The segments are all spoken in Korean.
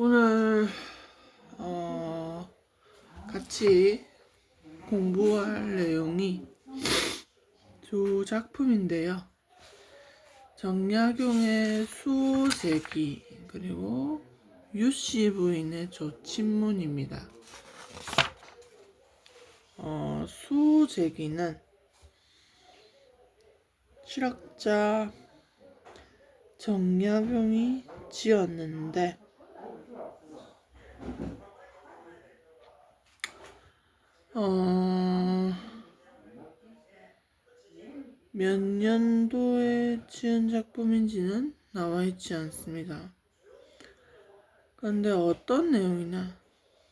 오늘 같이 공부할 내용이 두 작품인데요. 정약용의 수호제기 그리고 유씨 부인의 조친문입니다. 수호제기는 실학자 정약용이 지었는데 몇 년도에 지은 작품인지는 나와 있지 않습니다. 그런데 어떤 내용이냐,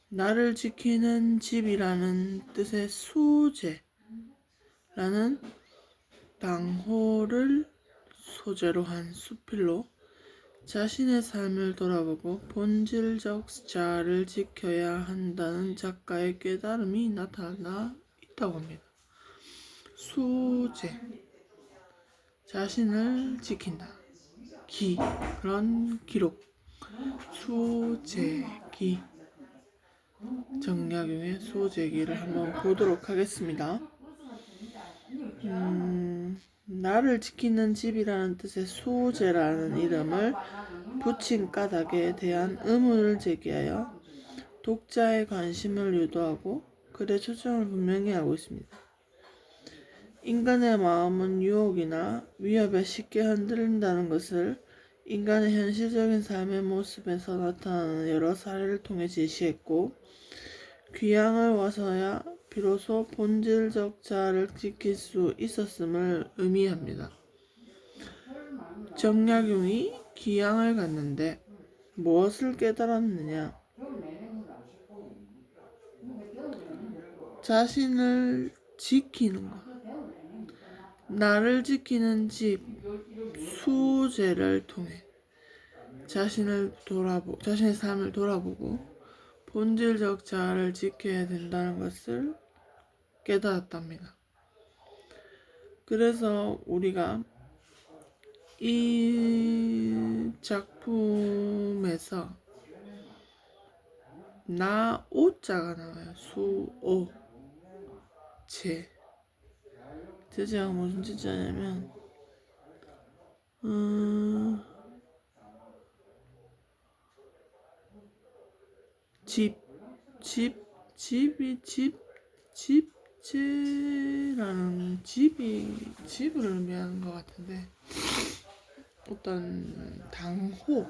나를 지키는 집이라는 뜻의 수호제라는 당호를 소재로 한 수필로 자신의 삶을 돌아보고 본질적 자아를 지켜야 한다는 작가의 깨달음이 나타나 있다고 합니다. 수호제, 자신을 지킨다. 그런 기록. 수호제기. 정약용의 수호제기를 한번 보도록 하겠습니다. 나를 지키는 집이라는 뜻의 수호제라는 이름을 붙인 까닭에 대한 의문을 제기하여 독자의 관심을 유도하고 글의 초점을 분명히 하고 있습니다. 인간의 마음은 유혹이나 위협에 쉽게 흔들린다는 것을 인간의 현실적인 삶의 모습에서 나타나는 여러 사례를 통해 제시했고, 귀향을 와서야 비로소 본질적 자아를 지킬 수 있었음을 의미합니다. 정약용이 귀향을 갔는데 무엇을 깨달았느냐? 자신을 지키는 것. 나를 지키는 집, 수호제를 통해 자신의 삶을 돌아보고 본질적 자아를 지켜야 된다는 것을 깨달았답니다. 그래서 우리가 이 작품에서 나 오자가 나와요. 수오 제. 제자가 무슨 제자냐면 집제라는 집을 의미하는 것 같은데, 어떤 당호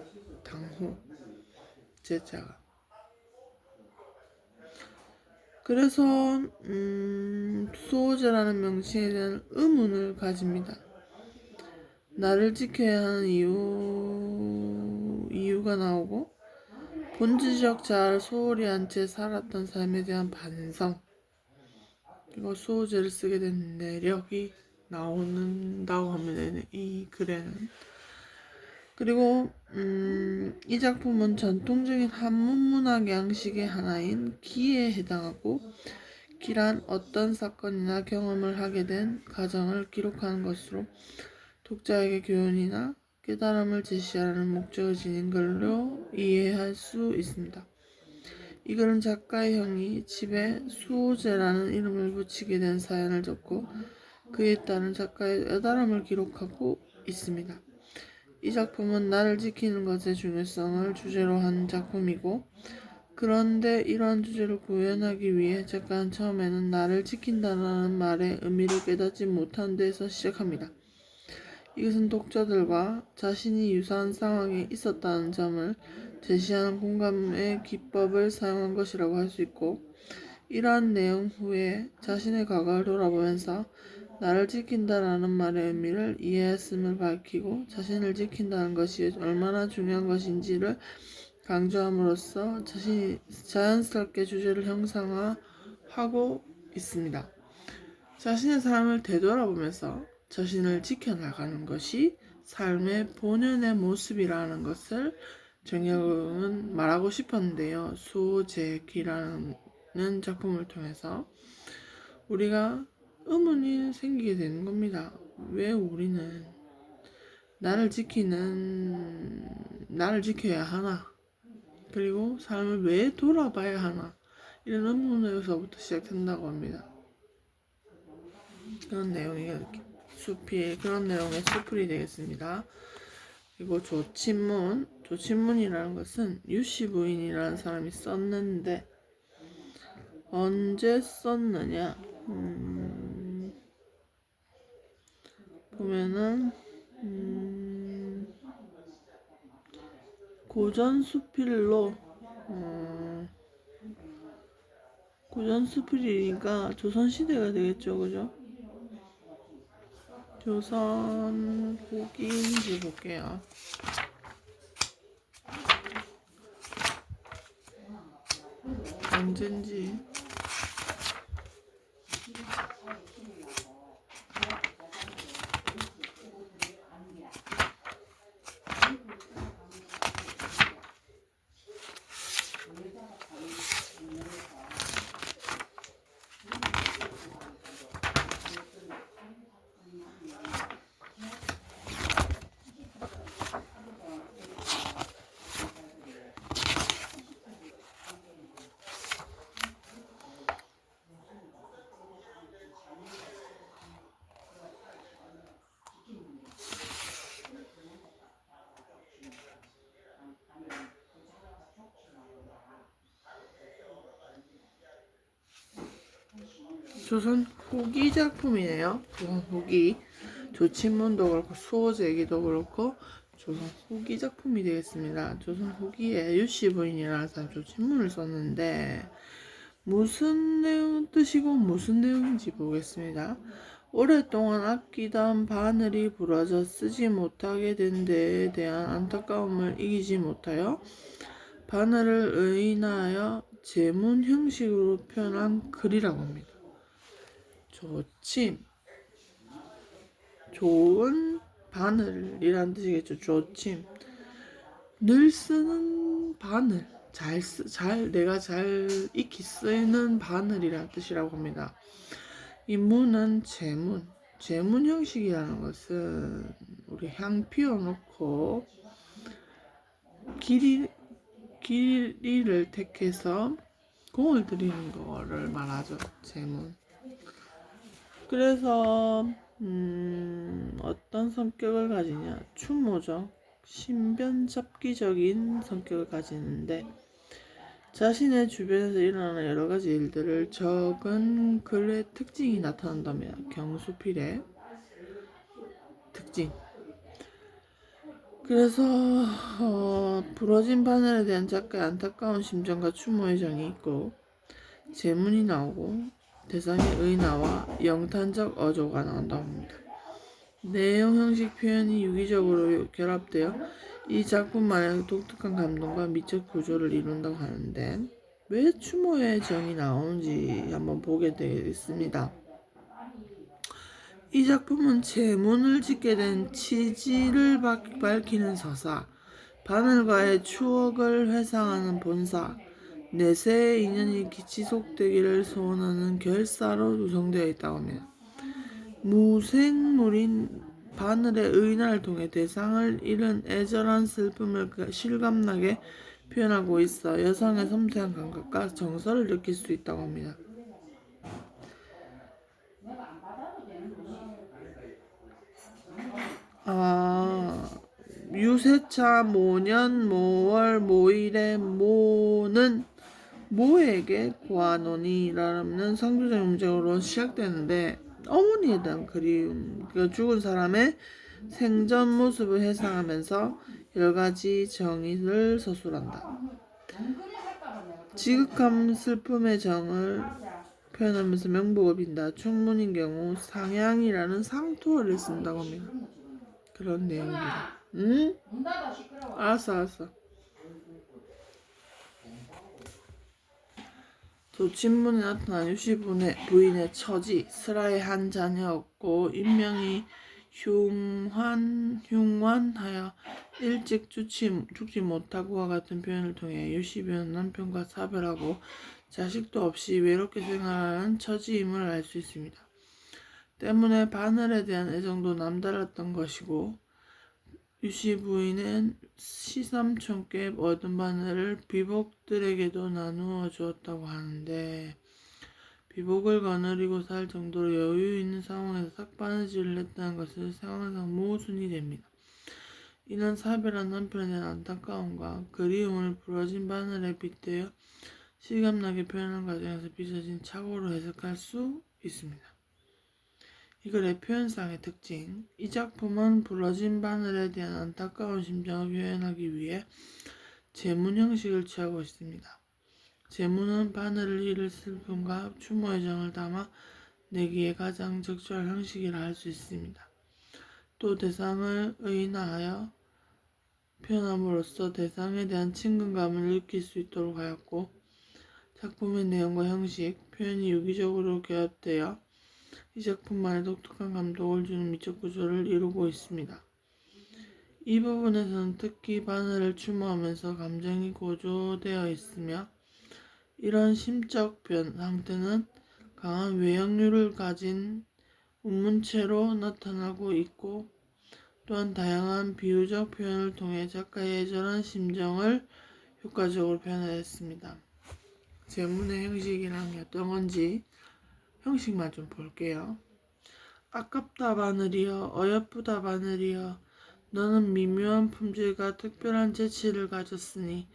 제자가. 그래서 수호제라는 명칭에 대한 의문을 가집니다. 나를 지켜야 하는 이유가 나오고, 본질적 자아를 소홀히 한 채 살았던 삶에 대한 반성, 그리고 수호제를 쓰게 된 내력이 나온다고 합니다. 이 글에는. 그리고 이 작품은 전통적인 한문 문학 양식의 하나인 기에 해당하고, 기란 어떤 사건이나 경험을 하게 된 과정을 기록하는 것으로 독자에게 교훈이나 깨달음을 제시하는 목적을 지닌 글로 이해할 수 있습니다. 이 글은 작가의 형이 집에 수호제라는 이름을 붙이게 된 사연을 적고 그에 따른 작가의 깨달음을 기록하고 있습니다. 이 작품은 나를 지키는 것의 중요성을 주제로 한 작품이고, 그런데 이러한 주제를 구현하기 위해 작가는 처음에는 나를 지킨다는 말의 의미를 깨닫지 못한 데서 시작합니다. 이것은 독자들과 자신이 유사한 상황에 있었다는 점을 제시하는 공감의 기법을 사용한 것이라고 할 수 있고, 이러한 내용 후에 자신의 과거를 돌아보면서 나를 지킨다라는 말의 의미를 이해했음을 밝히고, 자신을 지킨다는 것이 얼마나 중요한 것인지를 강조함으로써 자신이 자연스럽게 주제를 형상화하고 있습니다. 자신의 삶을 되돌아보면서 자신을 지켜나가는 것이 삶의 본연의 모습이라는 것을 정약용은 말하고 싶었는데요. 수호제기라는 작품을 통해서 우리가 의문이 생기게 되는 겁니다. 왜 우리는 나를 지켜야 하나? 그리고 삶을 왜 돌아봐야 하나 이런 의문에서부터 시작된다고 합니다. 그런 내용이 그런 내용의 수풀이 되겠습니다. 그리고 조친문이라는 것은 유씨 부인이라는 사람이 썼는데 언제 썼느냐? 보면은 고전수필이니까 조선시대가 되겠죠, 그죠? 조선 후기인지 볼게요. 언젠지. 조선 후기 작품이네요. 조선 후기. 조친문도 그렇고 수호제기도 그렇고 조선 후기 작품이 되겠습니다. 조선 후기에 유씨 부인이라는 사람 조친문을 썼는데 무슨 내용 뜻이고 무슨 내용인지 보겠습니다. 오랫동안 아끼던 바늘이 부러져 쓰지 못하게 된 데에 대한 안타까움을 이기지 못하여 바늘을 의인하여 제문 형식으로 표현한 글이라고 합니다. 조침, 좋은 바늘이란 뜻이겠죠. 조침, 늘 쓰는 바늘, 내가 잘 익히 쓰이는 바늘이란 뜻이라고 합니다. 이 문은 제문 형식이라는 것은 우리 향 피워놓고 길이를 택해서 공을 들이는 거를 말하죠. 제문. 그래서 어떤 성격을 가지냐? 추모적, 신변잡기적인 성격을 가지는데 자신의 주변에서 일어나는 여러 가지 일들을 적은 글의 특징이 나타난답니다. 경수필의 특징. 그래서 부러진 바늘에 대한 작가의 안타까운 심정과 추모의 정이 있고 제문이 나오고 대상의 의나와 영탄적 어조가 나온다고 합니다. 내용 형식 표현이 유기적으로 결합되어 이 작품만의 독특한 감동과 미적 구조를 이룬다고 하는데 왜 추모의 정이 나오는지 한번 보게 되겠습니다. 이 작품은 제문을 짓게 된 취지를 밝히는 서사, 바늘과의 추억을 회상하는 본사, 내세의 인연이 지속되기를 소원하는 결사로 구성되어 있다고 합니다. 무생물인 바늘의 의인을 통해 대상을 잃은 애절한 슬픔을 실감나게 표현하고 있어 여성의 섬세한 감각과 정서를 느낄 수 있다고 합니다. 유세차 모년 모월 모일의 모는 모에게 구하노니라는 상조적 문장으로 시작되는데 어머니에 대한 그리움, 죽은 사람의 생전 모습을 회상하면서 여러가지 정의를 서술한다. 지극한 슬픔의 정을 표현하면서 명복을 빈다. 충문인 경우 상향이라는 상투어를 쓴다고 합니다. 그런 내용입니다. 응? 알았어. 조친문에 나타난 유씨 부인의 처지, 슬하의 한 자녀였고 인명이 흉환하여 일찍 죽지 못하고와 같은 표현을 통해 유씨 부인은 남편과 사별하고 자식도 없이 외롭게 생활하는 처지임을 알 수 있습니다. 때문에 바늘에 대한 애정도 남달랐던 것이고 유씨 부인은 시삼촌께 얻은 바늘을 비복들에게도 나누어 주었다고 하는데 비복을 거느리고 살 정도로 여유 있는 상황에서 삭바느질을 했다는 것은 상황상 모순이 됩니다. 이는 사별한 남편에 대한 안타까움과 그리움을 부러진 바늘에 빗대어 실감나게 표현하는 과정에서 빚어진 착오로 해석할 수 있습니다. 이 글의 표현상의 특징. 이 작품은 부러진 바늘에 대한 안타까운 심정을 표현하기 위해 제문 형식을 취하고 있습니다. 제문은 바늘을 잃을 슬픔과 추모의 정을 담아 내기에 가장 적절한 형식이라 할 수 있습니다. 또 대상을 의인화하여 표현함으로써 대상에 대한 친근감을 느낄 수 있도록 하였고 작품의 내용과 형식, 표현이 유기적으로 결합되어 이 작품만의 독특한 감독을 주는 미적 구조를 이루고 있습니다. 이 부분에서는 특히 바늘을 추모하면서 감정이 고조되어 있으며 이런 심적 상태는 강한 외형률을 가진 운문체로 나타나고 있고 또한 다양한 비유적 표현을 통해 작가의 애절한 심정을 효과적으로 표현했습니다. 제문의 형식이란 어떤 건지 형식만 좀 볼게요. 아깝다 바늘이여 어여쁘다 바늘이여 너는 미묘한 품질과 특별한 재치를 가졌으니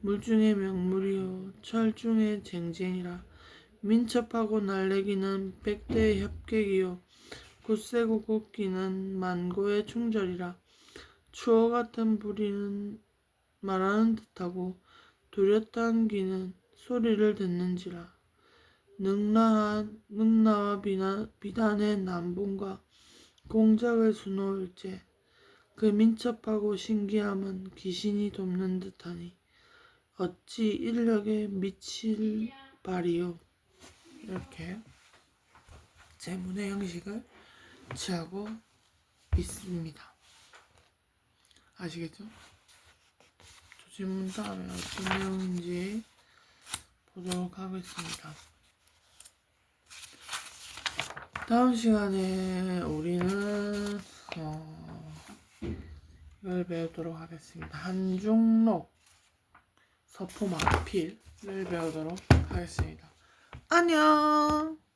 물 중의 명물이요 철 중의 쟁쟁이라 민첩하고 날래기는 백대의 협객이요 굳세고 곱기는 만고의 충절이라 추어 같은 부리는 말하는 듯하고 뚜렷한 귀는 소리를 듣는지라 능나와 비단의 남봉과 공작을 수놓을째 그 민첩하고 신기함은 귀신이 돕는 듯하니 어찌 인력에 미칠 바리요. 이렇게 제문의 형식을 취하고 있습니다. 아시겠죠? 질문 다음에 어떤 내용인지 보도록 하겠습니다. 다음 시간에 우리는 이걸 배우도록 하겠습니다. 한중록 서포마필을 배우도록 하겠습니다. 안녕.